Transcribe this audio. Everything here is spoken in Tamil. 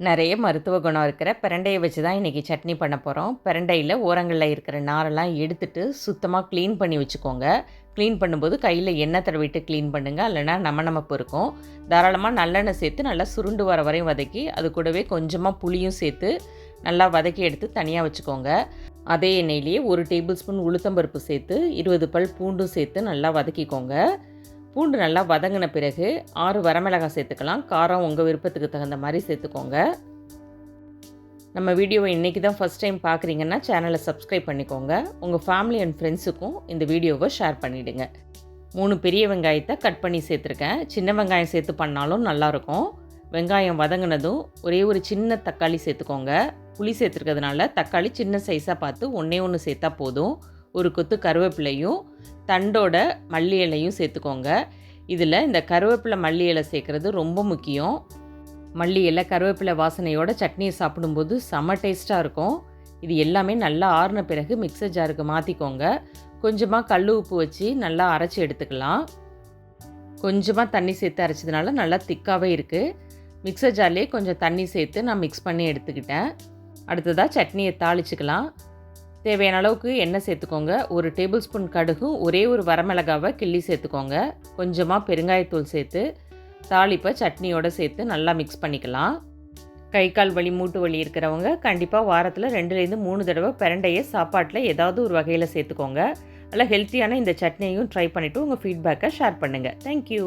நிறைய மருத்துவ குணம் இருக்கிற பிரண்டையை வச்சு தான் இன்றைக்கி சட்னி பண்ண போகிறோம். பிரண்டையில் ஓரங்களில் இருக்கிற நாரெல்லாம் எடுத்துட்டு சுத்தமாக க்ளீன் பண்ணி வச்சுக்கோங்க. க்ளீன் பண்ணும்போது கையில் எண்ணெய் தடவிட்டு க்ளீன் பண்ணுங்கள், இல்லைனா நமப்பு இருக்கும். தாராளமாக நல்லெண்ணெய் சேர்த்து நல்லா சுருண்டு வர வரையும் வதக்கி அது கூடவே கொஞ்சமாக புளியும் சேர்த்து நல்லா வதக்கி எடுத்து தனியாக வச்சுக்கோங்க. அதே எண்ணெயிலேயே 1 டேபிள் ஸ்பூன் உளுத்தம்பருப்பு சேர்த்து 20 பல் பூண்டும் சேர்த்து நல்லா வதக்கிக்கோங்க. பூண்டு நல்லா வதங்கின பிறகு 6 வரமிளகாய் சேர்த்துக்கலாம். காரம் உங்கள் விருப்பத்துக்கு தகுந்த மாதிரி சேர்த்துக்கோங்க. நம்ம வீடியோவை இன்றைக்கி தான் ஃபஸ்ட் டைம் பார்க்குறீங்கன்னா சேனலை சப்ஸ்கிரைப் பண்ணிக்கோங்க. உங்கள் ஃபேமிலி அண்ட் ஃப்ரெண்ட்ஸுக்கும் இந்த வீடியோவை ஷேர் பண்ணிவிடுங்க. 3 பெரிய வெங்காயத்தை கட் பண்ணி சேர்த்துருக்கேன். சின்ன வெங்காயம் சேர்த்து பண்ணாலும் நல்லாயிருக்கும். வெங்காயம் வதங்கினதும் ஒரே ஒரு சின்ன தக்காளி சேர்த்துக்கோங்க. புளி சேர்த்துருக்கிறதுனால தக்காளி சின்ன சைஸாக பார்த்து ஒன்று சேர்த்தா போதும். ஒரு கொத்து கருவேப்பிலையும் தண்டோட மல்லி இலையும் சேர்த்துக்கோங்க. இதில் இந்த கருவேப்பிலை மல்லி இலை சேர்க்குறது ரொம்ப முக்கியம். மல்லி இலை கருவேப்பிலை வாசனையோட சட்னியை சாப்பிடும்போது செம்ம டேஸ்ட்டாக இருக்கும். இது எல்லாமே நல்லா ஆறின பிறகு மிக்சர் ஜாருக்கு மாற்றிக்கோங்க. கொஞ்சமாக கல் உப்பு வச்சு நல்லா அரைச்சி எடுத்துக்கலாம். கொஞ்சமாக தண்ணி சேர்த்து அரைச்சதுனால நல்லா திக்காகவே இருக்குது. மிக்சர் ஜார்லேயே கொஞ்சம் தண்ணி சேர்த்து நான் மிக்ஸ் பண்ணி எடுத்துக்கிட்டேன். அடுத்ததாக சட்னியை தாளிச்சுக்கலாம். தேவையான அளவுக்கு எண்ணெய் சேர்த்துக்கோங்க. 1 டேபிள் ஸ்பூன் கடுகும் ஒரே ஒரு வரமிளகாவை கிள்ளி சேர்த்துக்கோங்க. கொஞ்சமாக பெருங்காயத்தூள் சேர்த்து தாளிப்பை சட்னியோடு சேர்த்து நல்லா மிக்ஸ் பண்ணிக்கலாம். கை கால் வலி மூட்டு வலி இருக்கிறவங்க கண்டிப்பாக வாரத்தில் 2லேருந்து 3 தடவை பிரண்டையை சாப்பாட்டில் ஏதாவது ஒரு வகையில் சேர்த்துக்கோங்க. நல்லா ஹெல்த்தியான இந்த சட்னியையும் ட்ரை பண்ணிவிட்டு உங்கள் ஃபீட்பேக்கை ஷேர் பண்ணுங்கள். தேங்க்யூ.